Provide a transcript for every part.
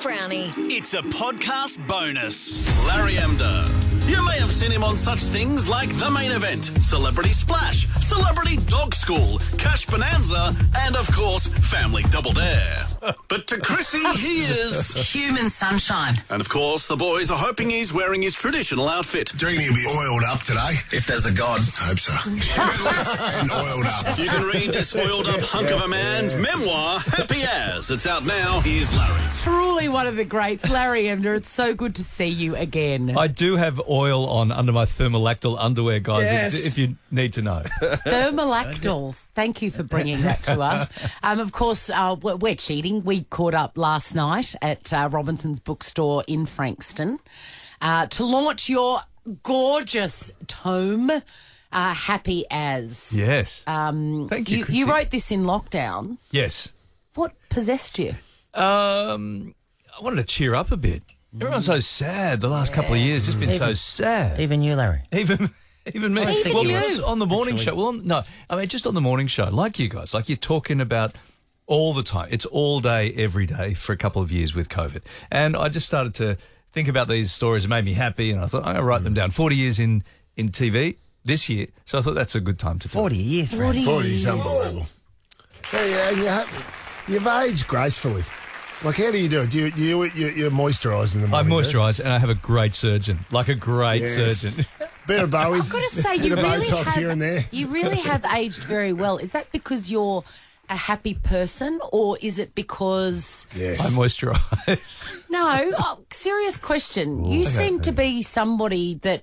Brownie. It's a podcast bonus. Larry Emdur. You may have seen him on such things like The Main Event, Celebrity Splash, Celebrity Dog School, Cash Bonanza, and, of course, Family Double Dare. But to Chrissy, he is... Human sunshine. And, of course, the boys are hoping he's wearing his traditional outfit. Do you reckon he'll be oiled up today? If there's a God. I hope so. Shirtless and oiled up. You can read this oiled-up hunk of a man's memoir, Happy As. It's out now. Here's Larry. Truly one of the greats, Larry Emdur. It's so good to see you again. I do have oil on under my thermolactyl underwear, guys, Yes. if you need to know. Thermolactyls. Thank you for bringing that to us. Of course, we're cheating. We caught up last night at Robinson's bookstore in Frankston to launch your gorgeous tome, Happy As. Yes. Thank you, Chrissy. You wrote this in lockdown. Yes. What possessed you? I wanted to cheer up a bit. Everyone's so sad the last couple of years. Just been so sad. Even you, Larry. Even me. Even Well, you. it was on the morning show. Well, just on the morning show, like you guys, like you're talking about all the time. It's all day, every day for a couple of years with COVID. And I just started to think about these stories. It made me happy, and I thought, I'm going to write them down. 40 years in TV this year, so I thought that's a good time to do 40 years, Larry. 40 is unbelievable. Hey, and you've aged gracefully. Like, how do you do it? You moisturise in the I morning? moisturise, and I have a great surgeon, like a great surgeon. Bit of Bowie. I've got to say, you Bit of really Botox here and there. You really have aged very well. Is that because you're a happy person, or is it because... Yes. I moisturise. No, serious question. You seem to be somebody that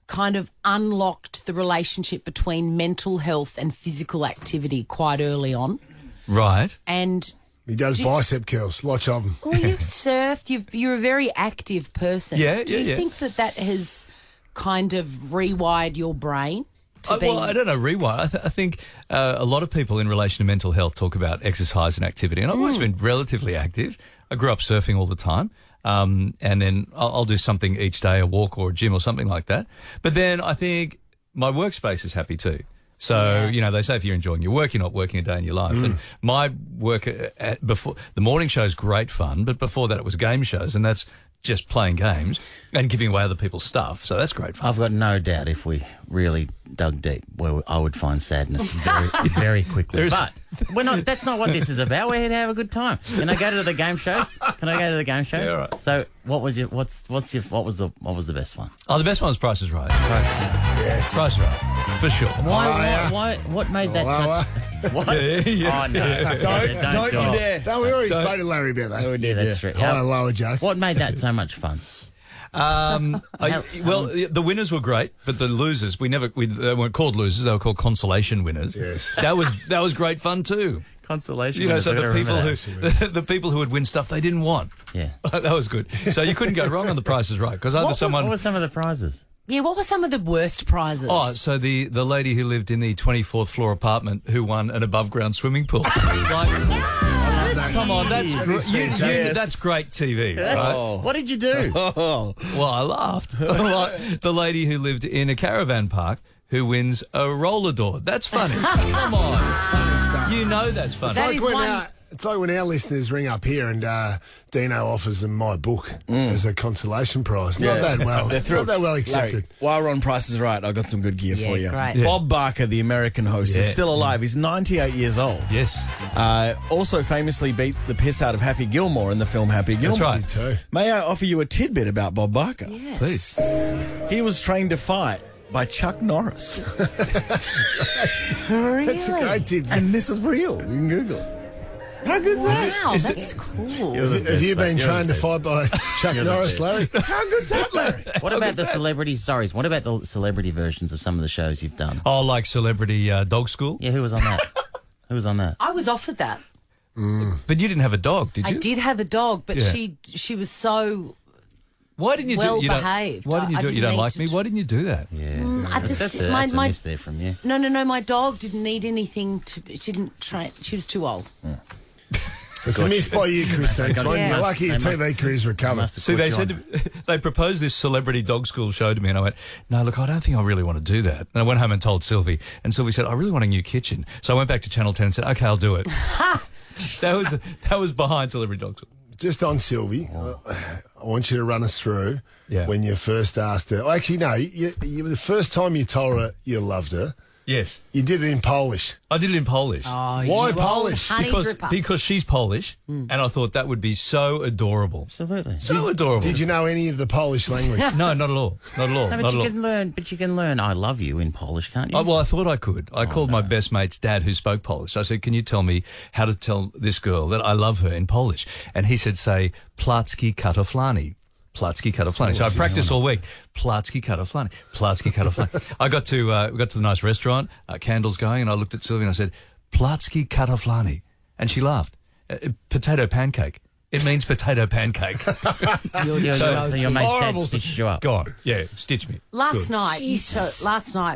kind of unlocked the relationship between mental health and physical activity quite early on. Right. And... He does bicep curls, lots of them. Well, you've surfed. You're a very active person. Yeah, Do you think that has kind of rewired your brain to be... Well, I don't know, rewind. I think a lot of people in relation to mental health talk about exercise and activity, and I've always been relatively active. I grew up surfing all the time, and then I'll do something each day, a walk or a gym or something like that. But then I think my workspace is happy too. So, they say if you're enjoying your work, you're not working a day in your life. And my work before the morning show is great fun, but before that it was game shows, and that's just playing games and giving away other people's stuff. So that's great fun. I've got no doubt if we really dug deep, well, I would find sadness very, very quickly. But we're not. That's not what this is about. We're here to have a good time. Can I go to the game shows? Yeah, all right. So, what was the best one? Oh, the best one was Price is Right. Yes. Price is Right, for sure. Why? What made that such? What? Yeah. Oh no! Don't you dare. No, we already spoke to Larry about that. Yeah, that's true. Higher, lower joke. What made that so much fun? The winners were great, but the losers, they weren't called losers; they were called consolation winners. Yes, that was great fun too. Consolation. So the people who would win stuff they didn't want. Yeah, that was good. So you couldn't go wrong on the Price is Right because either someone. What were some of the prizes? Yeah, what were some of the worst prizes? Oh, so the lady who lived in the 24th floor apartment who won an above ground swimming pool. Come on, that's great TV, right? What did you do? Well, I laughed. The lady who lived in a caravan park who wins a roller door. That's funny. Come on. Funny stuff. You know that's funny. That is one... It's like when our listeners ring up here and Dino offers them my book as a consolation prize. Not that well. They're thrilled. Not that well accepted. Larry, while we're on Price is Right, I've got some good gear for you. Great. Yeah. Bob Barker, the American host, is still alive. He's 98 years old. Yes. Also famously beat the piss out of Happy Gilmore in the film Happy Gilmore. That's right. Too. May I offer you a tidbit about Bob Barker? Yes. Please. He was trained to fight by Chuck Norris. Really? That's a great tip. And this is real. You can Google it. How good's that? Wow, that's cool. Have you been trained to fight by Chuck Norris, Larry? How good's that, Larry? What about the celebrity versions of some of the shows you've done? Oh, like Celebrity Dog School? Yeah, who was on that? Who was on that? I was offered that. But you didn't have a dog, did you? I did have a dog, but Yeah. she was so... Why didn't you well do it? behaved. Why didn't you I do it? You didn't don't need like to me? Why didn't you do that? Yeah, I just... that's a miss there from you. No, my dog didn't need anything to... She didn't train... She was too old. It's a miss by you, Christine. Yeah. You're lucky your TV career's recovered. See, they they proposed this Celebrity Dog School show to me, and I went, no, look, I don't think I really want to do that. And I went home and told Sylvie, and Sylvie said, I really want a new kitchen. So I went back to Channel 10 and said, okay, I'll do it. That was behind Celebrity Dog School. just on Sylvie, I want you to run us through when you first asked her. Well, actually, no, you the first time you told her you loved her, Yes. you did it in Polish. I did it in Polish. Oh, Why you Polish? old honey dripper. Because she's Polish, and I thought that would be so adorable. Absolutely. So adorable. Did you know any of the Polish language? No, not at all. Not at all. No, not but at you all. can learn. But you can learn "I love you" in Polish, can't you? Well, I thought I could. I called my best mate's dad who spoke Polish. I said, can you tell me how to tell this girl that I love her in Polish? And he said, say, Placki Kataflani. Placki Kataflani. So I practiced all week. Placki Kataflani. Placki Kataflani. I got to we got to the nice restaurant, candles going, and I looked at Sylvie and I said, Placki Kataflani. And she laughed. Potato pancake. It means potato pancake. so your mate's dad stitched you up. Go on. Yeah, stitch me. Last night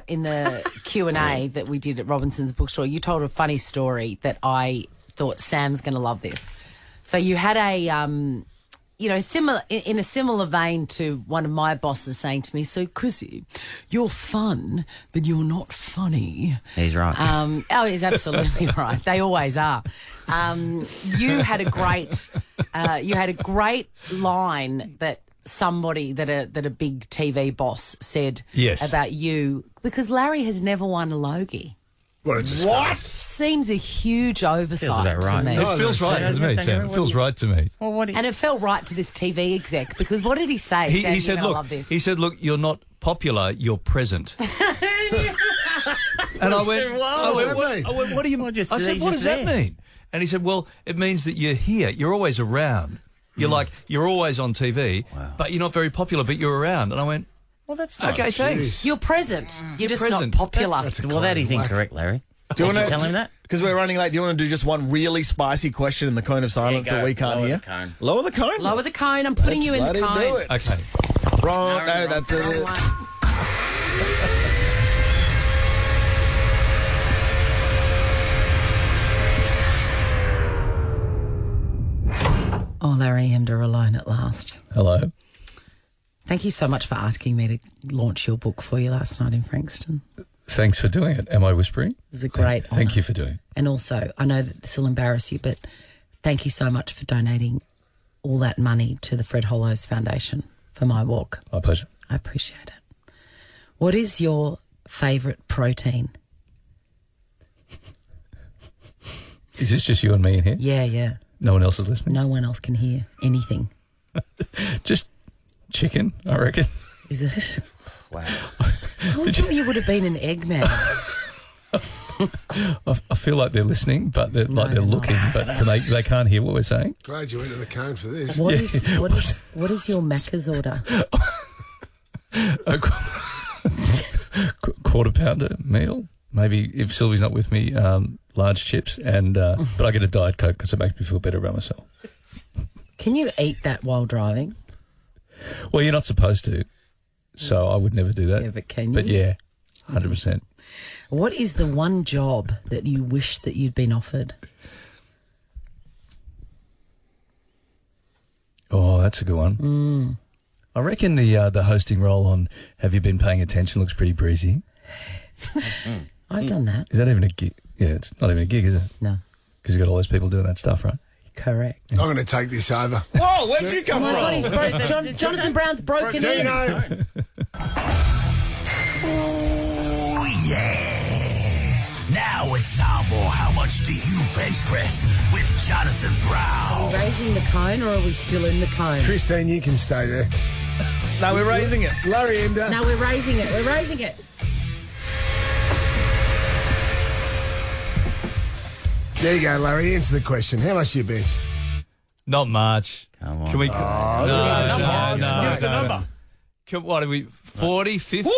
in the Q&A that we did at Robinson's bookstore, you told a funny story that I thought Sam's going to love this. So you had a similar in a similar vein to one of my bosses saying to me, "So Chrissy, you're fun, but you're not funny." He's right. He's absolutely right. They always are. You had a great line that somebody that a big TV boss said about you, because Larry has never won a Logie. What? Seems a huge oversight Feels about right. to me. It feels right to me, Sam. It feels right to me. Well, And it felt right to this TV exec, because what did he say? He said, I look, love this. he said, look, you're not popular, you're present. And I went, what do you mean? I said, what does that mean? And he said, well, it means that you're here. You're always around. You're always on TV, but you're not very popular, but you're around. And I went, well, that's not. okay, thanks. You're present. You're just present. not popular. Well, that is incorrect, Larry. Do you Did you tell him that? Because we're running late, do you want to do just one really spicy question in the cone of silence that we can't hear? Lower the cone? Lower the cone. I'm putting you in the Bloody cone. do it. Okay. Wrong. No, that's Wrong it. one. Oh, Larry Emdur alone at last. Hello. Thank you so much for asking me to launch your book for you last night in Frankston. Thanks for doing it. Am I whispering? It was a great honour. Thank you for doing it. And also, I know that this will embarrass you, but thank you so much for donating all that money to the Fred Hollows Foundation for my walk. My pleasure. I appreciate it. What is your favourite protein? Is this just you and me in here? Yeah. No one else is listening? No one else can hear anything. Just chicken, I reckon. Is it? Wow. I thought you would have been an egg man. I feel like they're listening, but they're No, they're looking, but they can't hear what we're saying. Glad you went to the cone for this. What is your Macca's order? A quarter pounder meal. Maybe if Sylvie's not with me, large chips, and but I get a Diet Coke because it makes me feel better about myself. Can you eat that while driving? Well, you're not supposed to, so I would never do that. Yeah, but can you? But yeah, 100%. What is the one job that you wish that you'd been offered? Oh, that's a good one. I reckon the hosting role on Have You Been Paying Attention looks pretty breezy. I've done that. Is that even a gig? Yeah, it's not even a gig, is it? No. Because you've got all those people doing that stuff, right? Correct. I'm going to take this over. Whoa, where'd you come Oh my from? God, he's Jonathan Brown's broken in. Dino. Oh, yeah. Now it's time for How Much Do You Bench Press with Jonathan Brown. Are we raising the cone or are we still in the cone? Christine, you can stay there. No, we're raising it. Larry Emdur. No, we're raising it. We're raising it. There you go, Larry. Answer the question. How much do you bench? Not much. Come on. Can we? Give us the number. What are we? 40, 50?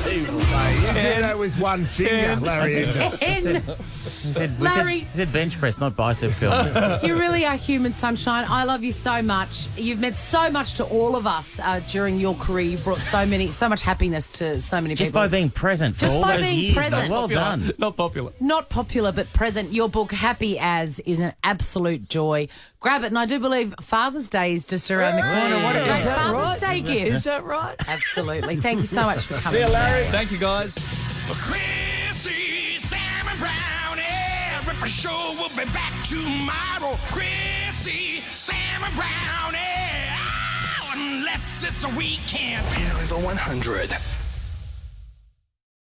You do that with one finger, Larry Emdur. Larry. He said bench press, not bicep curl. You really are human sunshine. I love you so much. You've meant so much to all of us during your career. You brought so much happiness to so many Just people. by being present for Just all by those being years. present. Well done. Not popular. Not popular, but present. Your book, Happy As, is an absolute joy. Grab it. And I do believe Father's Day is just around the corner. What a great Father's Day gift. Is that right? Absolutely. Thank you so much for coming. See you, Larry. Thank you, guys. Chrissy, Sam, and Brownie. Pepper Show will be back tomorrow. Chrissy, Sam, and Brownie. Oh, unless it's a weekend. Nova 100.